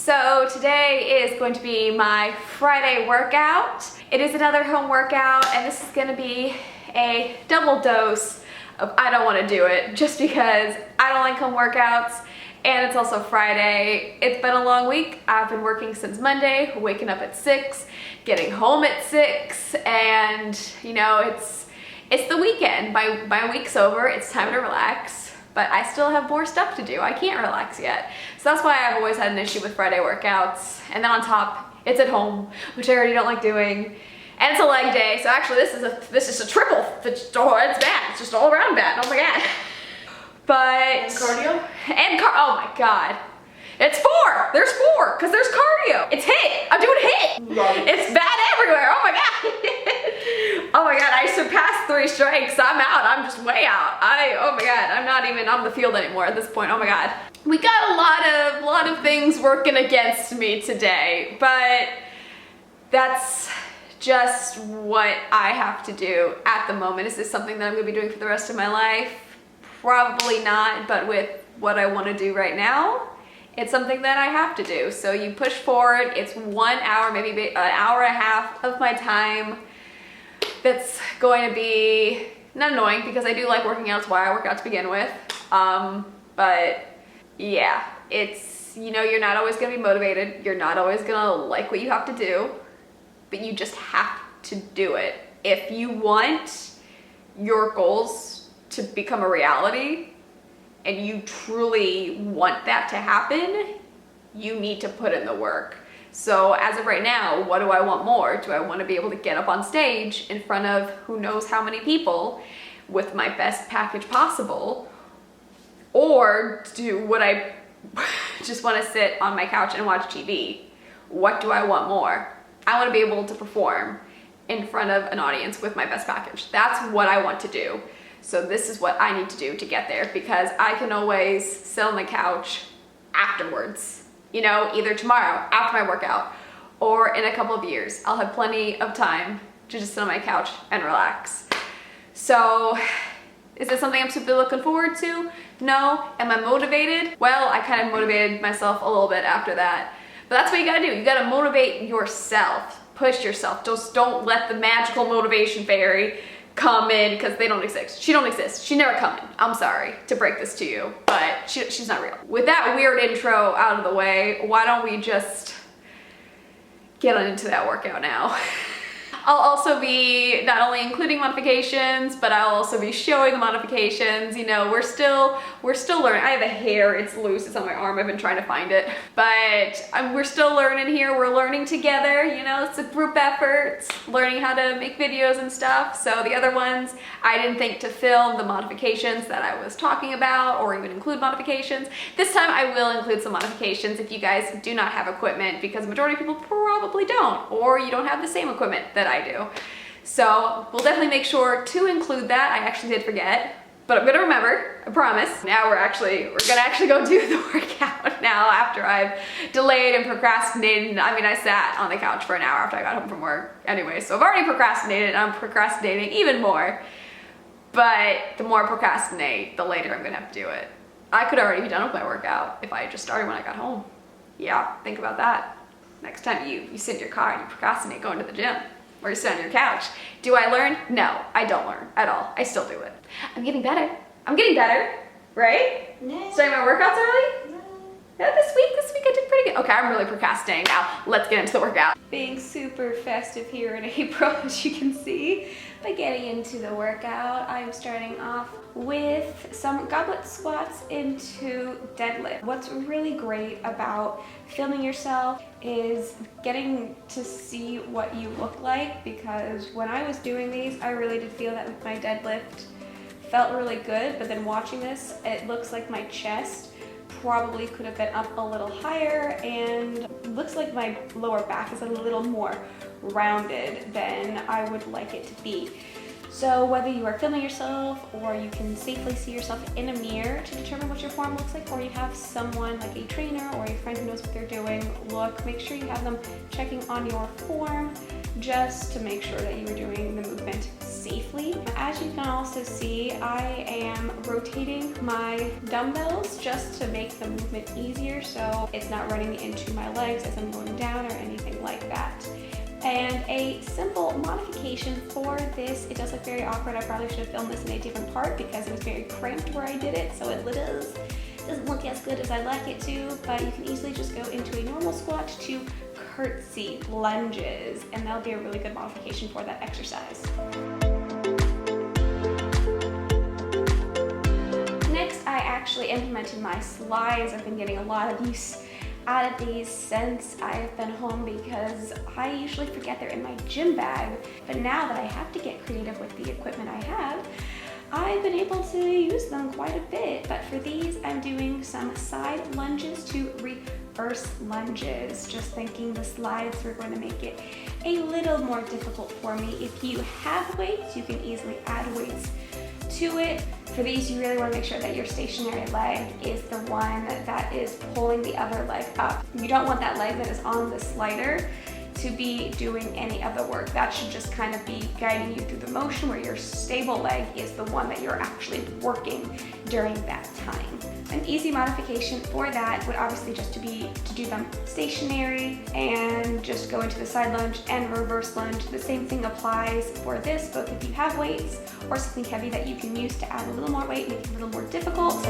So today is going to be my Friday workout. It is another home workout, and this is going to be a double dose of I don't want to do it, just because I don't like home workouts, and it's also Friday. It's been a long week. I've been working since Monday, waking up at 6, getting home at 6, and you know, it's the weekend. My week's over, it's time to relax. But I still have more stuff to do. I can't relax yet. So that's why I've always had an issue with Friday workouts. And then on top, it's at home, which I already don't like doing. And it's a leg day, so actually this is a triple. It's bad. It's just all around bad. Oh my god. But And cardio? Oh my god. It's 4. There's 4 because there's cardio. It's HIIT. I'm doing HIIT. Love it. It's bad everywhere. Oh my god. Oh my god, I surpassed 3 strikes. I'm out. I'm just way out. Oh my god, I'm not even on the field anymore at this point. Oh my god. We got a lot of things working against me today, but that's just what I have to do at the moment. Is this something that I'm going to be doing for the rest of my life? Probably not, but with what I want to do right now, it's something that I have to do. So you push forward. It's 1 hour, maybe an hour and a half of my time. That's going to be not annoying, because I do like working out. It's why I work out to begin with. But yeah, it's, you know, you're not always going to be motivated. You're not always going to like what you have to do, but you just have to do it. If you want your goals to become a reality, and you truly want that to happen, you need to put in the work. So as of right now, what do I want more? Do I want to be able to get up on stage in front of who knows how many people with my best package possible? Or would I just want to sit on my couch and watch TV? What do I want more? I want to be able to perform in front of an audience with my best package. That's what I want to do. So this is what I need to do to get there, because I can always sit on the couch afterwards. You know, either tomorrow after my workout, or in a couple of years. I'll have plenty of time to just sit on my couch and relax. So is this something I'm super looking forward to? No. Am I motivated? Well, I kind of motivated myself a little bit after that. But that's what you gotta do. You gotta motivate yourself. Push yourself. Just don't let the magical motivation fairy come in, because they don't exist. She don't exist. She never come in. I'm sorry to break this to you, but she's not real. With that weird intro out of the way, why don't we just get on into that workout now? I'll also be not only including modifications, but I'll also be showing the modifications. You know, we're still learning. I have a hair, it's loose, it's on my arm. I've been trying to find it, but we're still learning here. We're learning together. You know, it's a group effort, learning how to make videos and stuff. So the other ones, I didn't think to film the modifications that I was talking about, or even include modifications. This time I will include some modifications if you guys do not have equipment, because the majority of people probably don't, or you don't have the same equipment that I do. So we'll definitely make sure to include that. I actually did forget, but I'm gonna remember, I promise. Now we're gonna actually go do the workout now, after I've delayed and procrastinated. I mean, I sat on the couch for an hour after I got home from work anyway, so I've already procrastinated, and I'm procrastinating even more. But the more I procrastinate, the later I'm gonna have to do it. I could already be done with my workout if I had just started when I got home. Yeah, think about that. Next time you sit in your car and you procrastinate going to the gym, or you sit on your couch. Do I learn? No, I don't learn at all. I still do it. I'm getting better. I'm getting better, right? No. Starting my workouts early? No. Yeah, this week I did pretty good. Okay, I'm really procrastinating now. Let's get into the workout. Being super festive here in April, as you can see. By getting into the workout, I'm starting off with some goblet squats into deadlift. What's really great about filming yourself is getting to see what you look like, because when I was doing these, I really did feel that my deadlift felt really good, but then watching this, it looks like my chest probably could have been up a little higher, and looks like my lower back is a little more rounded than I would like it to be. So whether you are filming yourself, or you can safely see yourself in a mirror to determine what your form looks like, or you have someone like a trainer or a friend who knows what they're doing, make sure you have them checking on your form, just to make sure that you are doing the movement safely. As you can also see, I am rotating my dumbbells just to make the movement easier, so it's not running into my legs as I'm going down or anything like that. And a simple modification for this, it does look very awkward. I probably should have filmed this in a different part because it was very cramped where I did it, so it doesn't look as good as I'd like it to, but you can easily just go into a normal squat to curtsy lunges, and that'll be a really good modification for that exercise. Next, I actually implemented my slides. I've been getting a lot of use out of these since I've been home because I usually forget they're in my gym bag, but now that I have to get creative with the equipment I have, I've been able to use them quite a bit. But for these, I'm doing some side lunges to reverse lunges. Just thinking the slides were going to make it a little more difficult for me. If you have weights, you can easily add weights to it. For these, you really want to make sure that your stationary leg is the one that is pulling the other leg up. You don't want that leg that is on the slider to be doing any of the work. That should just kind of be guiding you through the motion, where your stable leg is the one that you're actually working during that time. An easy modification for that would obviously just be to do them stationary and just go into the side lunge and reverse lunge. The same thing applies for this, both if you have weights or something heavy that you can use to add a little more weight, make it a little more difficult.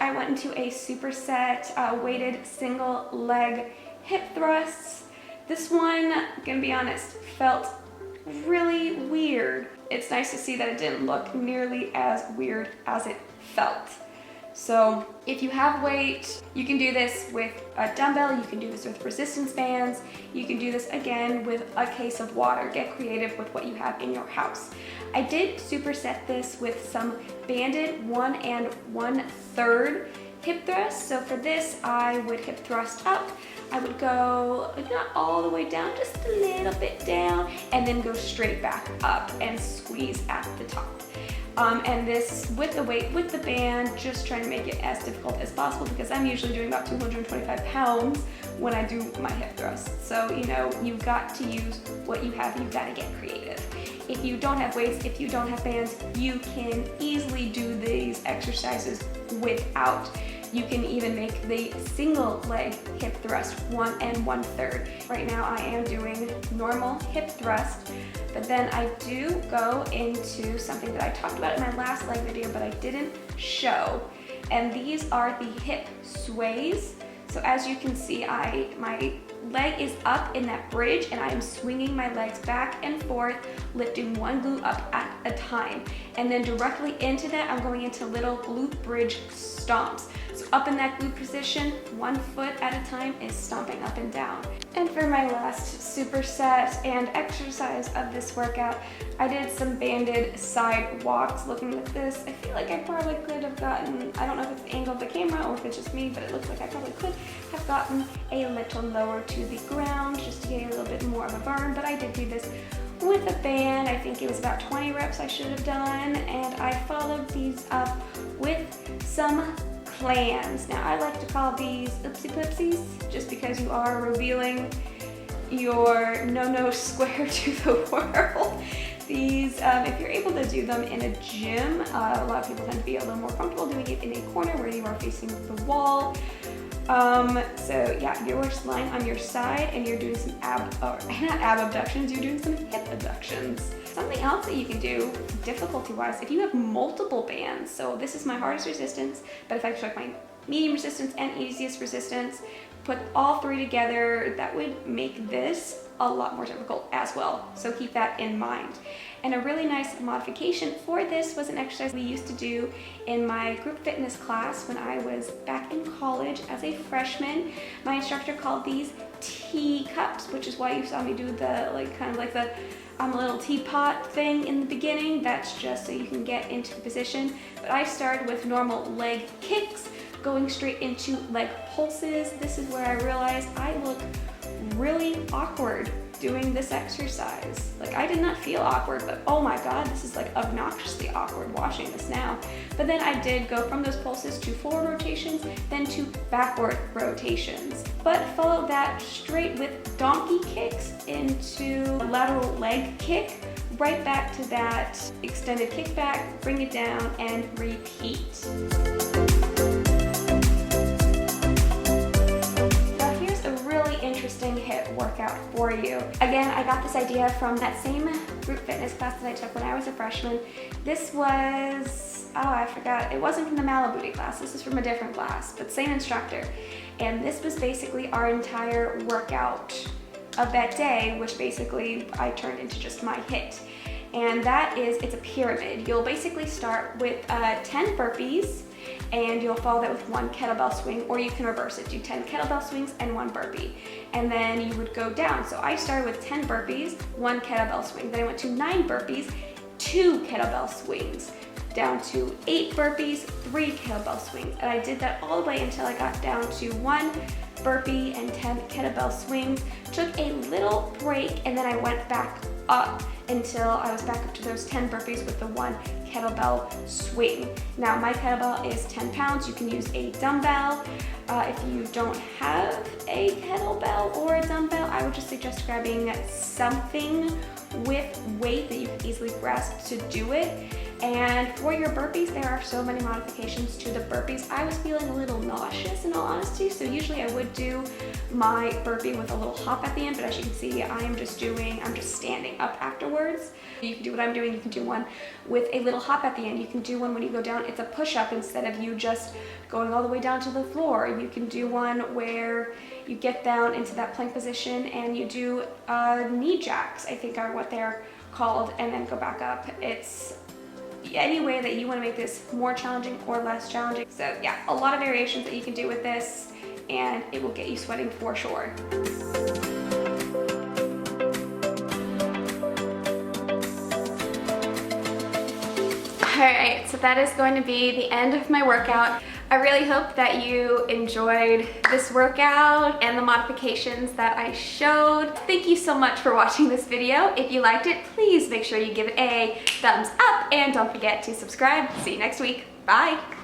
I went into a superset weighted single leg hip thrusts. This one, gonna be honest, felt really weird. It's nice to see that it didn't look nearly as weird as it felt. So if you have weight, you can do this with a dumbbell, you can do this with resistance bands, you can do this again with a case of water. Get creative with what you have in your house. I did superset this with some banded 1 1/3 hip thrusts. So for this, I would hip thrust up. I would go not all the way down, just a little bit down, and then go straight back up and squeeze at the top. And this with the weight, with the band, just trying to make it as difficult as possible because I'm usually doing about 225 pounds when I do my hip thrusts. So, you know, you've got to use what you have, you've got to get creative. If you don't have weights, if you don't have bands, you can easily do these exercises without. You can even make the single leg hip thrust 1 1/3. Right now I am doing normal hip thrust, but then I do go into something that I talked about in my last leg video, but I didn't show. And these are the hip sways. So as you can see, my leg is up in that bridge and I am swinging my legs back and forth, lifting one glute up at a time. And then directly into that, I'm going into little glute bridge stomps. So up in that glute position, 1 foot at a time is stomping up and down. And for my last superset and exercise of this workout, I did some banded side walks. Looking at this, I feel like I probably could have gotten, I don't know if it's the angle of the camera or if it's just me, but it looks like I probably could have gotten a little lower to the ground just to get a little bit more of a burn, but I did do this with a band. I think it was about 20 reps I should have done, and I followed these up with some clans. Now I like to call these oopsie poopsies just because you are revealing your no-no square to the world. These, if you're able to do them in a gym, a lot of people tend to be a little more comfortable doing it in a corner where you are facing the wall. So yeah, you're just lying on your side and you're doing some not ab abductions, you're doing some hip abductions. Something else that you can do, difficulty-wise, if you have multiple bands, so this is my hardest resistance, but if I took my medium resistance and easiest resistance, put all three together, that would make this a lot more difficult as well. So keep that in mind. And a really nice modification for this was an exercise we used to do in my group fitness class when I was back in college as a freshman. My instructor called these teacups, which is why you saw me do the kind of like the little teapot thing in the beginning. That's just so you can get into position. But I started with normal leg kicks, going straight into leg pulses. This is where I realized I look really awkward doing this exercise. Like, I did not feel awkward, but oh my god, this is like obnoxiously awkward watching this now. But then I did go from those pulses to forward rotations, then to backward rotations, but follow that straight with donkey kicks into lateral leg kick, right back to that extended kickback, bring it down and repeat. Now here's a really interesting HIIT workout for you. Again, I got this idea from that same group fitness class that I took when I was a freshman. This was, oh, I forgot. It wasn't from the Malibu class. This is from a different class, but same instructor. And this was basically our entire workout of that day, which basically I turned into just my HIIT. And that is, it's a pyramid. You'll basically start with 10 burpees, and you'll follow that with 1 kettlebell swing, or you can reverse it, do 10 kettlebell swings and 1 burpee. And then you would go down. So I started with 10 burpees, 1 kettlebell swing. Then I went to 9 burpees, 2 kettlebell swings, down to 8 burpees, 3 kettlebell swings. And I did that all the way until I got down to 1 burpee and 10 kettlebell swings. Took a little break, and then I went back up until I was back up to those 10 burpees with the 1 kettlebell swing. Now my kettlebell is 10 pounds. You can use a dumbbell. If you don't have a kettlebell or a dumbbell, I would just suggest grabbing something with weight that you can easily grasp to do it. And for your burpees, there are so many modifications to the burpees. I was feeling a little nauseous in all honesty, so usually I would do my burpee with a little hop at the end, but as you can see, I'm just standing up afterwards. You can do what I'm doing. You can do one with a little hop at the end. You can do one when you go down, it's a push-up instead of you just going all the way down to the floor. You can do one where you get down into that plank position and you do knee jacks, I think are what they're called, and then go back up. It's any way that you want to make this more challenging or less challenging. So yeah, a lot of variations that you can do with this, and it will get you sweating for sure. Alright, so that is going to be the end of my workout. I really hope that you enjoyed this workout and the modifications that I showed. Thank you so much for watching this video. If you liked it, please make sure you give it a thumbs up and don't forget to subscribe. See you next week. Bye!